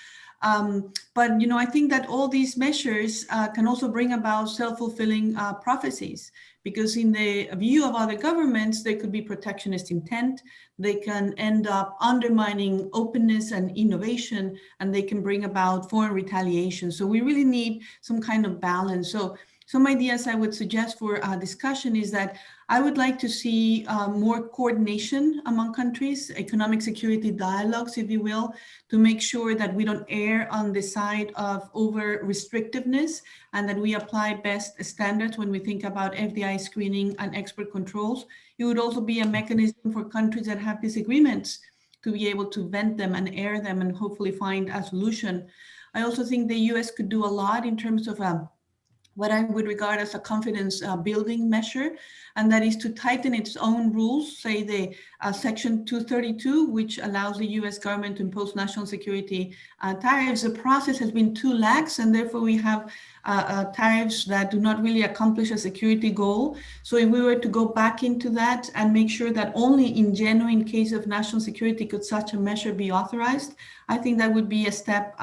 But I think that all these measures can also bring about self-fulfilling prophecies, because in the view of other governments, there could be protectionist intent. They can end up undermining openness and innovation, and they can bring about foreign retaliation. So we really need some kind of balance. So some ideas I would suggest for discussion is that I would like to see more coordination among countries, economic security dialogues, if you will, to make sure that we don't err on the side of over restrictiveness, and that we apply best standards when we think about FDI screening and export controls. It would also be a mechanism for countries that have disagreements to be able to vent them and air them and hopefully find a solution. I also think the US could do a lot in terms of what I would regard as a confidence building measure, and that is to tighten its own rules, say the Section 232, which allows the US government to impose national security tariffs. The process has been too lax, and therefore we have tariffs that do not really accomplish a security goal. So if we were to go back into that and make sure that only in genuine case of national security could such a measure be authorized, I think that would be a step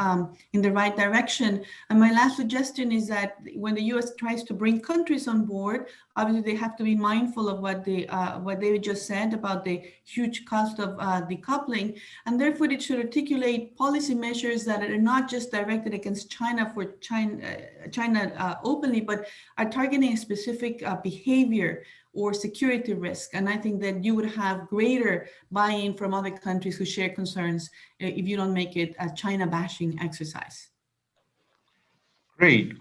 in the right direction. And my last suggestion is that when the US tries to bring countries on board, obviously they have to be mindful of what David just said about the huge cost of decoupling, and therefore it should articulate policy measures that are not just directed against China for China openly, but are targeting a specific behavior or security risk. And I think that you would have greater buy-in from other countries who share concerns if you don't make it a China bashing exercise. Great.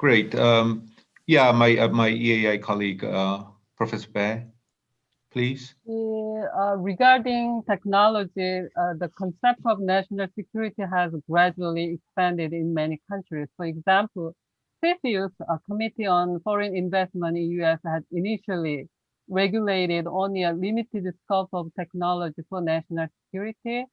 Yeah, my EAI colleague, Professor Bae, please. Regarding technology, the concept of national security has gradually expanded in many countries. For example, CFIUS, a Committee on Foreign Investment in U.S., had initially regulated only a limited scope of technology for national security,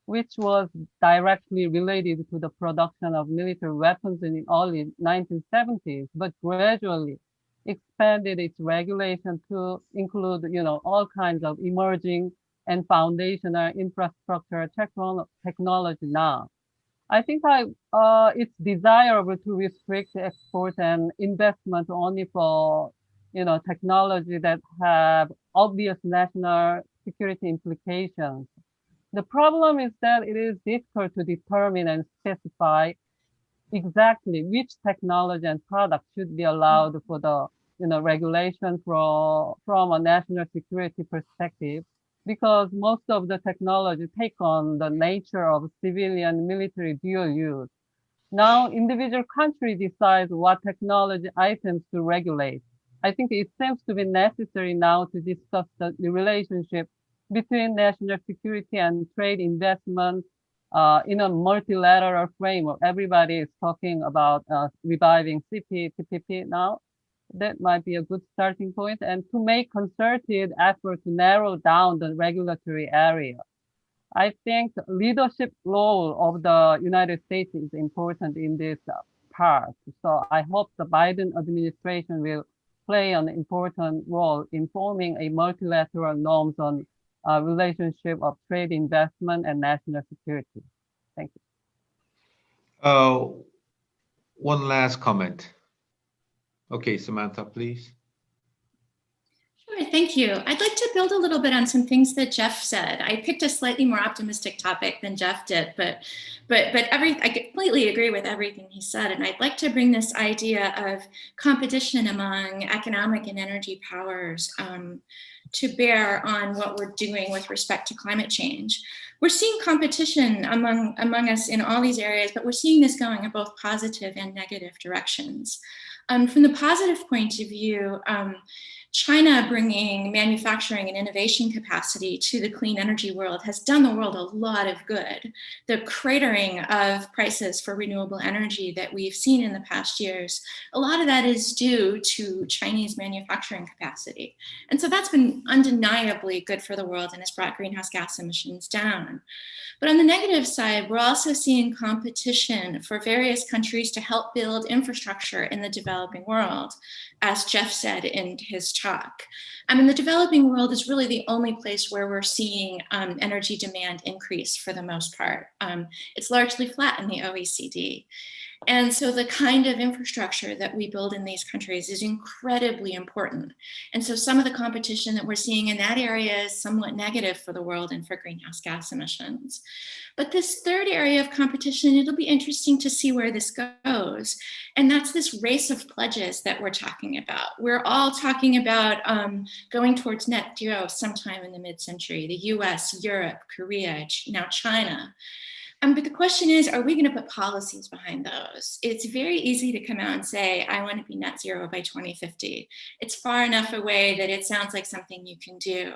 which was directly related to the production of military weapons in the early 1970s, but gradually expanded its regulation to include, all kinds of emerging and foundational infrastructure technology now. I think it's desirable to restrict export and investment only for, technology that have obvious national security implications. The problem is that it is difficult to determine and specify exactly which technology and product should be allowed for the regulation from a national security perspective, because most of the technology take on the nature of civilian military dual use. Now, individual country decides what technology items to regulate. I think it seems to be necessary now to discuss the relationship between national security and trade investment in a multilateral framework. Everybody is talking about reviving CPTPP now. That might be a good starting point, and to make concerted effort to narrow down the regulatory area. I think leadership role of the United States is important in this part. So I hope the Biden administration will play an important role in forming a multilateral norms on relationship of trade investment and national security. Thank you. One last comment. Okay, Samantha, please. Sure, thank you. I'd like to build a little bit on some things that Jeff said. I picked a slightly more optimistic topic than Jeff did, but I completely agree with everything he said. And I'd like to bring this idea of competition among economic and energy powers to bear on what we're doing with respect to climate change. We're seeing competition among us in all these areas, but we're seeing this going in both positive and negative directions. From the positive point of view, China bringing manufacturing and innovation capacity to the clean energy world has done the world a lot of good. The cratering of prices for renewable energy that we've seen in the past years, a lot of that is due to Chinese manufacturing capacity. And so that's been undeniably good for the world and has brought greenhouse gas emissions down. But on the negative side, we're also seeing competition for various countries to help build infrastructure in the developing world, as Jeff said in his talk. I mean, the developing world is really the only place where we're seeing energy demand increase for the most part. It's largely flat in the OECD. And so the kind of infrastructure that we build in these countries is incredibly important. And so some of the competition that we're seeing in that area is somewhat negative for the world and for greenhouse gas emissions. But this third area of competition, it'll be interesting to see where this goes. And that's this race of pledges that we're talking about. We're all talking about going towards net zero sometime in the mid-century, the US, Europe, Korea, now China. But the question is, are we going to put policies behind those? It's very easy to come out and say, I want to be net zero by 2050. It's far enough away that it sounds like something you can do.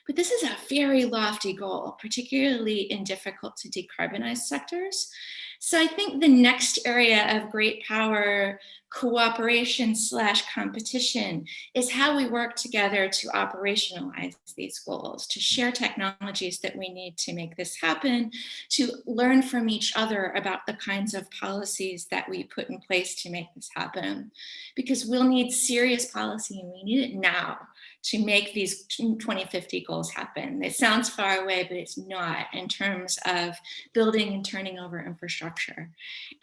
But this is a very lofty goal, particularly in difficult to decarbonize sectors. So I think the next area of great power cooperation / competition is how we work together to operationalize these goals, to share technologies that we need to make this happen, to learn from each other about the kinds of policies that we put in place to make this happen. Because we'll need serious policy, and we need it now to make these 2050 goals happen. It sounds far away, but it's not in terms of building and turning over infrastructure.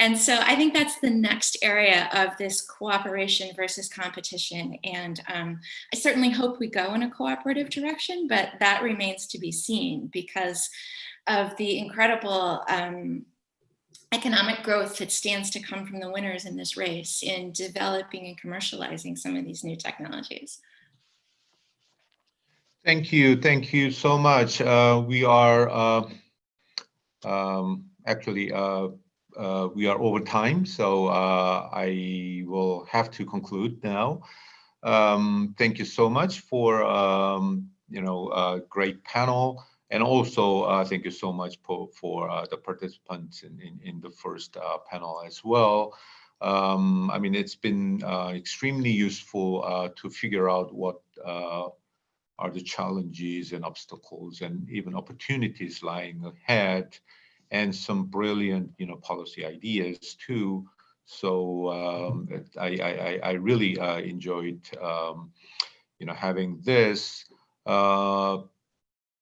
And so I think that's the next area of this cooperation versus competition. And I certainly hope we go in a cooperative direction, but that remains to be seen because of the incredible economic growth that stands to come from the winners in this race in developing and commercializing some of these new technologies. Thank you so much. We are actually we are over time, so I will have to conclude now. Thank you so much for a great panel, and also thank you so much for the participants in the first panel as well. I mean, it's been extremely useful to figure out what are the challenges and obstacles and even opportunities lying ahead, and some brilliant, policy ideas too. So I really enjoyed, having this.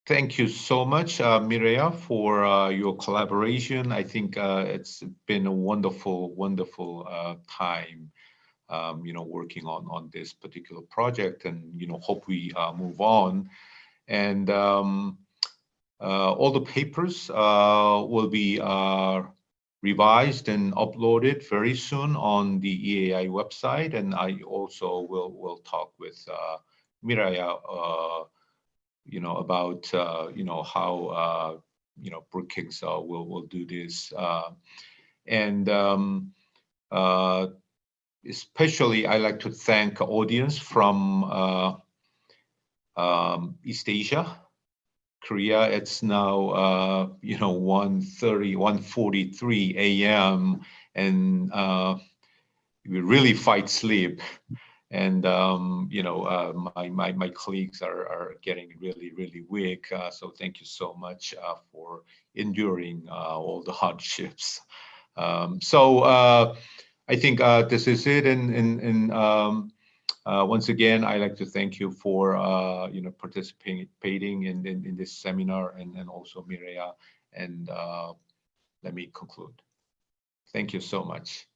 Thank you so much, Mireya, for your collaboration. I think it's been a wonderful, wonderful time, working on this particular project, and hope we move on. And all the papers will be revised and uploaded very soon on the EAI website. And I also will talk with Mireya, about how Brookings will do this, and especially I like to thank audience from East Asia, Korea. It's now 1:43 a.m. and we really fight sleep. And my colleagues are getting really, really weak. So thank you so much for enduring all the hardships. So I think this is it. And once again, I'd like to thank you for participating in this seminar, and also Mireya. And let me conclude. Thank you so much.